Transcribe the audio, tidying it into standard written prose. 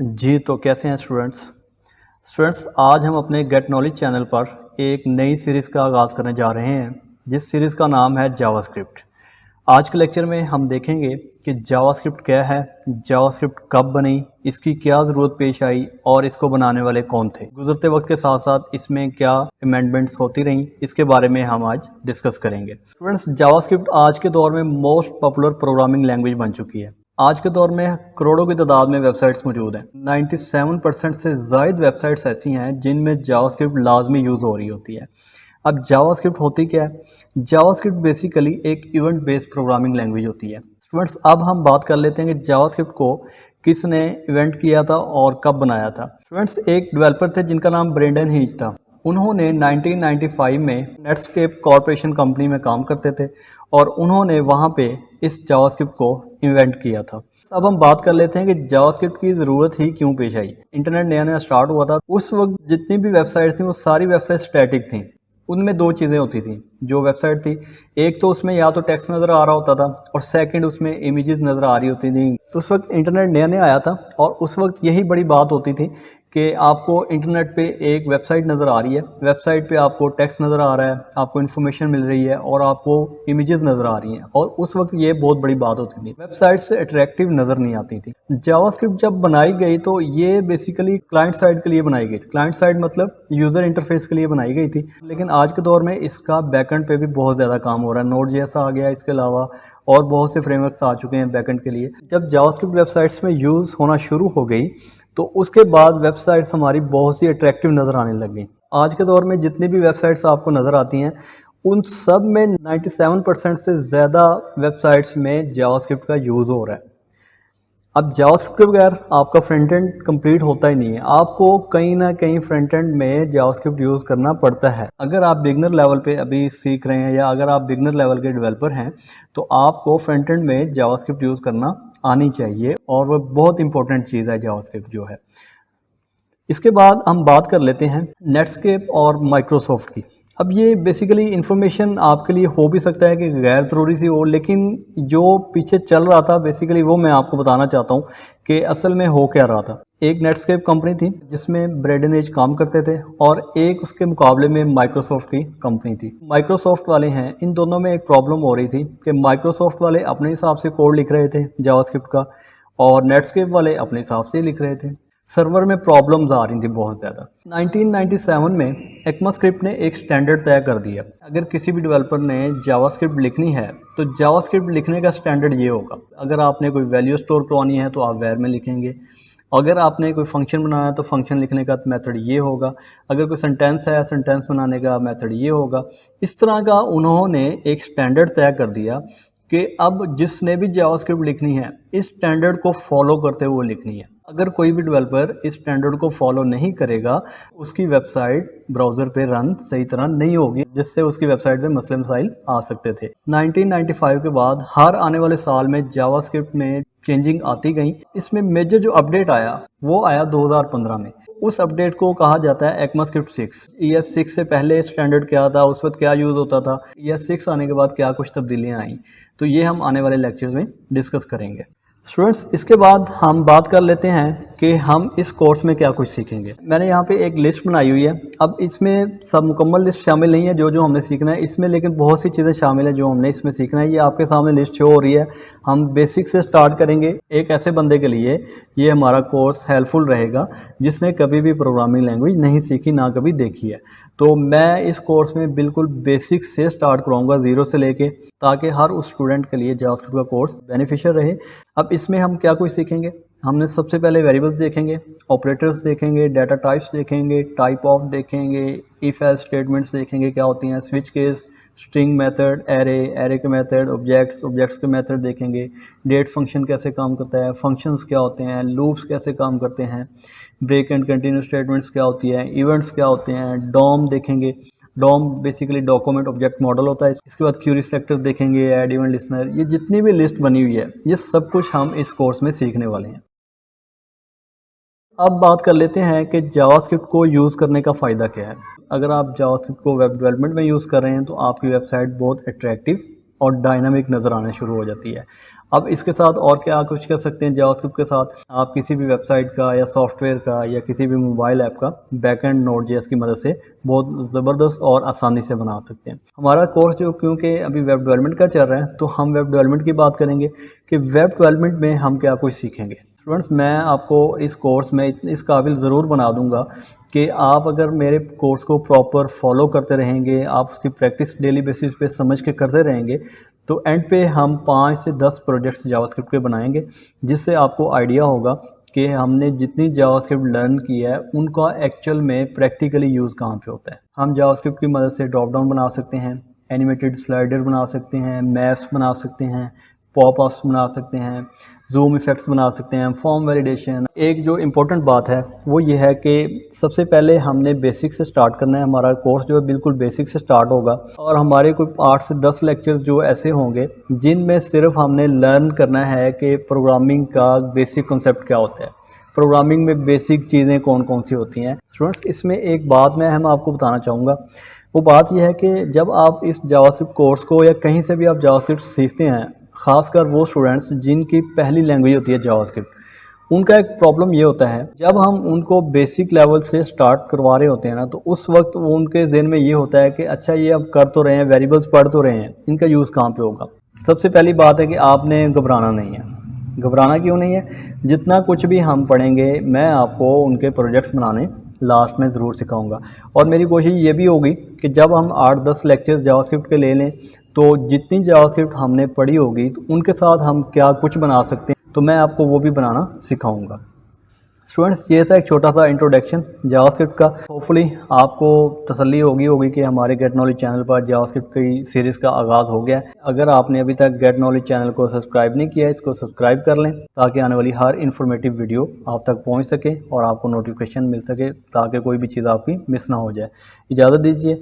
जी, तो कैसे हैं स्टूडेंट्स? स्टूडेंट्स, आज हम अपने गेट नॉलेज चैनल पर एक नई सीरीज़ का आगाज़ करने जा रहे हैं, जिस सीरीज़ का नाम है जावास्क्रिप्ट। आज के लेक्चर में हम देखेंगे कि जावास्क्रिप्ट क्या है, जावास्क्रिप्ट कब बनी, इसकी क्या ज़रूरत पेश आई और इसको बनाने वाले कौन थे। गुजरते वक्त के साथ साथ इसमें क्या अमेंडमेंट्स होती रहीं, इसके बारे में हम आज डिस्कस करेंगे। स्टूडेंट्स, जावास्क्रिप्ट आज के दौर में मोस्ट पॉपुलर प्रोग्रामिंग लैंग्वेज बन चुकी है। आज के दौर में करोड़ों की तादाद में वेबसाइट्स मौजूद हैं। 97% से ज़ायद वेबसाइट्स ऐसी हैं जिनमें जावास्क्रिप्ट लाजमी यूज़ हो रही होती है। अब जावास्क्रिप्ट होती क्या है? जावास्क्रिप्ट बेसिकली एक इवेंट बेस्ड प्रोग्रामिंग लैंग्वेज होती है। स्टूडेंट्स, अब हम बात कर लेते हैं कि जावास्क्रिप्ट को किसने इवेंट किया था और कब बनाया था। स्टूडेंट्स, एक डेवलपर थे जिनका नाम ब्रेंडन हीच था। उन्होंने 1995 में नेटस्केप कॉरपोरेशन कंपनी में काम करते थे और उन्होंने वहाँ पे इस जावास्क्रिप्ट को इन्वेंट किया था। अब हम बात कर लेते हैं कि जावास्क्रिप्ट की ज़रूरत ही क्यों पेश आई। इंटरनेट नया नया स्टार्ट हुआ था। उस वक्त जितनी भी वेबसाइट थी वो सारी वेबसाइट स्टैटिक थी। उनमें दो चीज़ें होती थी जो वेबसाइट थी। एक तो उसमें या तो टेक्स्ट नज़र आ रहा होता था और सेकंड उसमें इमेजेस नज़र आ रही होती थी। तो उस वक्त इंटरनेट नया नया आया था और उस वक्त यही बड़ी बात होती थी कि आपको इंटरनेट पे एक वेबसाइट नज़र आ रही है, वेबसाइट पे आपको टेक्स्ट नज़र आ रहा है, आपको इन्फॉर्मेशन मिल रही है और आपको इमेजेस नज़र आ रही हैं। और उस वक्त ये बहुत बड़ी बात होती थी। वेबसाइट से अट्रैक्टिव नज़र नहीं आती थी। जावास्क्रिप्ट जब बनाई गई तो ये बेसिकली क्लाइंट साइड के लिए बनाई गई थी। क्लाइंट साइड मतलब यूज़र इंटरफेस के लिए बनाई गई थी। लेकिन आज के दौर में इसका बैकएंड पे भी बहुत ज़्यादा काम हो रहा है। नोड.जेएस आ गया, इसके अलावा और बहुत से फ्रेमवर्क्स आ चुके हैं बैकएंड के लिए। जब जावास्क्रिप्ट वेबसाइट्स में यूज़ होना शुरू हो गई तो उसके बाद वेबसाइट्स हमारी बहुत सी अट्रैक्टिव नज़र आने लग गई। आज के दौर में जितनी भी वेबसाइट्स आपको नज़र आती हैं उन सब में 97% से ज़्यादा वेबसाइट्स में जावास्क्रिप्ट का यूज़ हो रहा है। अब जावास्क्रिप्ट के बगैर आपका फ्रंट एंड कंप्लीट होता ही नहीं है। आपको कहीं ना कहीं फ्रंट एंड में जावास्क्रिप्ट यूज़ करना पड़ता है। अगर आप बिगनर लेवल पे अभी सीख रहे हैं या अगर आप बिगनर लेवल के डेवलपर हैं तो आपको फ्रंट एंड में जावास्क्रिप्ट यूज़ करना आनी चाहिए और वह बहुत इंपॉर्टेंट चीज़ है जावास्क्रिप्ट जो है। इसके बाद हम बात कर लेते हैं नेटस्केप और माइक्रोसॉफ्ट की। अब ये बेसिकली इन्फॉर्मेशन आपके लिए हो भी सकता है कि गैर ज़रूरी सी हो, लेकिन जो पीछे चल रहा था बेसिकली वो मैं आपको बताना चाहता हूँ कि असल में हो क्या रहा था। एक नेटस्केप कंपनी थी जिसमें ब्रेडन एज काम करते थे और एक उसके मुकाबले में माइक्रोसॉफ्ट की कंपनी थी। माइक्रोसॉफ्ट वाले हैं, इन दोनों में एक प्रॉब्लम हो रही थी कि माइक्रोसॉफ्ट वाले अपने हिसाब से कोड लिख रहे थे जावास्क्रिप्ट का और नेटस्केप वाले अपने हिसाब से लिख रहे थे। सर्वर में प्रॉब्लम्स आ रही थी बहुत ज़्यादा। 1997 में ECMAScript ने एक स्टैंडर्ड तय कर दिया। अगर किसी भी डेवलपर ने जावास्क्रिप्ट लिखनी है तो जावास्क्रिप्ट लिखने का स्टैंडर्ड ये होगा। अगर आपने कोई वैल्यू स्टोर करवानी है तो आप वैर में लिखेंगे। अगर आपने कोई फंक्शन बनाना है तो फंक्शन लिखने का मेथड ये होगा। अगर कोई सेंटेंस है, सेंटेंस बनाने का मेथड ये होगा। इस तरह का उन्होंने एक स्टैंडर्ड तय कर दिया कि अब जिसने भी जावास्क्रिप्ट लिखनी है इस स्टैंडर्ड को फॉलो करते हुए लिखनी है। अगर कोई भी डेवलपर इस स्टैंडर्ड को फॉलो नहीं करेगा उसकी वेबसाइट ब्राउज़र पे रन सही तरह नहीं होगी, जिससे उसकी वेबसाइट पे मसले मसाइल आ सकते थे। 1995 के बाद हर आने वाले साल में जावास्क्रिप्ट में चेंजिंग आती गई। इसमें मेजर जो अपडेट आया वो आया 2015 में। उस अपडेट को कहा जाता है ECMAScript 6। ES6 से पहले स्टैंडर्ड क्या था, उस वक्त क्या यूज़ होता था, ES6 आने के बाद क्या कुछ तब्दीलियाँ आई, तो ये हम आने वाले लेक्चर्स में डिस्कस करेंगे। स्टूडेंट्स, इसके बाद हम बात कर लेते हैं कि हम इस कोर्स में क्या कुछ सीखेंगे। मैंने यहाँ पे एक लिस्ट बनाई हुई है। अब इसमें सब मुकम्मल लिस्ट शामिल नहीं है जो हमने सीखना है इसमें, लेकिन बहुत सी चीज़ें शामिल है जो हमने इसमें सीखना है। ये आपके सामने लिस्ट शो हो रही है। हम बेसिक से स्टार्ट करेंगे। एक ऐसे बंदे के लिए ये हमारा कोर्स हेल्पफुल रहेगा जिसने कभी भी प्रोग्रामिंग लैंग्वेज नहीं सीखी, ना कभी देखी है। तो मैं इस कोर्स में बिल्कुल बेसिक से स्टार्ट कराऊंगा, ज़ीरो से लेके, ताकि हर उस स्टूडेंट के लिए जावास्क्रिप्ट का कोर्स बेनिफिशियल रहे। अब इसमें हम क्या कुछ सीखेंगे? हमने सबसे पहले वेरिएबल्स देखेंगे, ऑपरेटर्स देखेंगे, डाटा टाइप्स देखेंगे, टाइप ऑफ देखेंगे, इफ एल्स स्टेटमेंट्स देखेंगे क्या होती हैं, switch case, string method, array के मेथड, ऑब्जेक्ट्स के मेथड देखेंगे, डेट फंक्शन कैसे काम करता है, फंक्शंस क्या होते हैं, लूप्स कैसे काम करते हैं, ब्रेक एंड कंटिन्यू स्टेटमेंट्स क्या होती है, इवेंट्स क्या होते हैं, डॉम देखेंगे। DOM basically document object model होता है। इसके बाद क्यूरी सेलेक्टर देखेंगे, ऐड इवेंट लिस्नर, ये जितनी भी लिस्ट बनी हुई है ये सब कुछ हम इस कोर्स में सीखने वाले हैं। अब बात कर लेते हैं कि जावास्क्रिप्ट को यूज़ करने का फ़ायदा क्या है। अगर आप जावास्क्रिप्ट को वेब डेवलपमेंट में यूज़ कर रहे हैं तो आपकी वेबसाइट बहुत अट्रैक्टिव और डायनामिक नज़र आने शुरू हो जाती है। अब इसके साथ और क्या कुछ कर सकते हैं जावास्क्रिप्ट के साथ, आप किसी भी वेबसाइट का या सॉफ्टवेयर का या किसी भी मोबाइल ऐप का बैकएंड नोड.जेएस की मदद से बहुत ज़बरदस्त और आसानी से बना सकते हैं। हमारा कोर्स जो क्योंकि अभी वेब डेवलपमेंट का चल रहा है, तो हम वेब डेवलपमेंट की बात करेंगे कि वेब डेवलपमेंट में हम क्या कुछ सीखेंगे। स्टूडेंट्स, मैं आपको इस कोर्स में इस काबिल ज़रूर बना दूंगा कि आप अगर मेरे कोर्स को प्रॉपर फॉलो करते रहेंगे, आप उसकी प्रैक्टिस डेली बेसिस पे समझ के करते रहेंगे, तो एंड पे हम 5 से 10 प्रोजेक्ट्स जावास्क्रिप्ट के बनाएंगे, जिससे आपको आइडिया होगा कि हमने जितनी जावास्क्रिप्ट लर्न की है उनका एक्चुअल में प्रैक्टिकली यूज़ कहाँ पे होता है। हम जावास्क्रिप्ट की मदद से ड्रॉप डाउन बना सकते हैं, एनिमेटेड स्लाइडर बना सकते हैं, मैप्स बना सकते हैं, पॉपअप्स बना सकते हैं, जूम इफेक्ट्स बना सकते हैं, फॉर्म वैलिडेशन। एक जो इम्पोर्टेंट बात है वो ये है कि सबसे पहले हमने बेसिक से स्टार्ट करना है। हमारा कोर्स जो है बिल्कुल बेसिक से स्टार्ट होगा और हमारे कोई 8 से 10 लेक्चर्स जो ऐसे होंगे जिनमें सिर्फ हमने लर्न करना है कि प्रोग्रामिंग का बेसिक कॉन्सेप्ट क्या होता है, प्रोग्रामिंग में बेसिक चीज़ें कौन कौन सी होती हैं। स्टूडेंट्स, इसमें एक बात हम आपको बताना चाहूँगा, वो बात यह है कि जब आप इस जावास्क्रिप्ट कोर्स को या कहीं से भी आप जावास्क्रिप्ट सीखते हैं, ख़ासकर वो स्टूडेंट्स जिनकी पहली लैंग्वेज होती है जावास्क्रिप्ट, उनका एक प्रॉब्लम ये होता है, जब हम उनको बेसिक लेवल से स्टार्ट करवा रहे होते हैं ना, तो उस वक्त वो उनके ज़हन में ये होता है कि अच्छा ये अब कर तो रहे हैं, वेरिएबल्स पढ़ तो रहे हैं, इनका यूज़ कहाँ पे होगा। सबसे पहली बात है कि आपने घबराना नहीं है। घबराना क्यों नहीं है? जितना कुछ भी हम पढ़ेंगे मैं आपको उनके प्रोजेक्ट्स बनाने लास्ट में ज़रूर सिखाऊंगा। और मेरी कोशिश ये भी होगी कि जब हम 8-10 लेक्चर्स जावास्क्रिप्ट के ले लें, तो जितनी जावास्क्रिप्ट हमने पढ़ी होगी तो उनके साथ हम क्या कुछ बना सकते हैं, तो मैं आपको वो भी बनाना सिखाऊंगा। स्टूडेंट्स, ये था एक छोटा सा इंट्रोडक्शन जावास्क्रिप्ट का। होपफुली आपको तसल्ली होगी कि हमारे गेट नॉलेज चैनल पर जावास्क्रिप्ट की सीरीज़ का आगाज़ हो गया है। अगर आपने अभी तक गेट नॉलेज चैनल को सब्सक्राइब नहीं किया है, इसको सब्सक्राइब कर लें ताकि आने वाली हर इन्फॉर्मेटिव वीडियो आप तक पहुंच सके और आपको नोटिफिकेशन मिल सके, ताकि कोई भी चीज़ आपकी मिस ना हो जाए। इजाज़त दीजिए।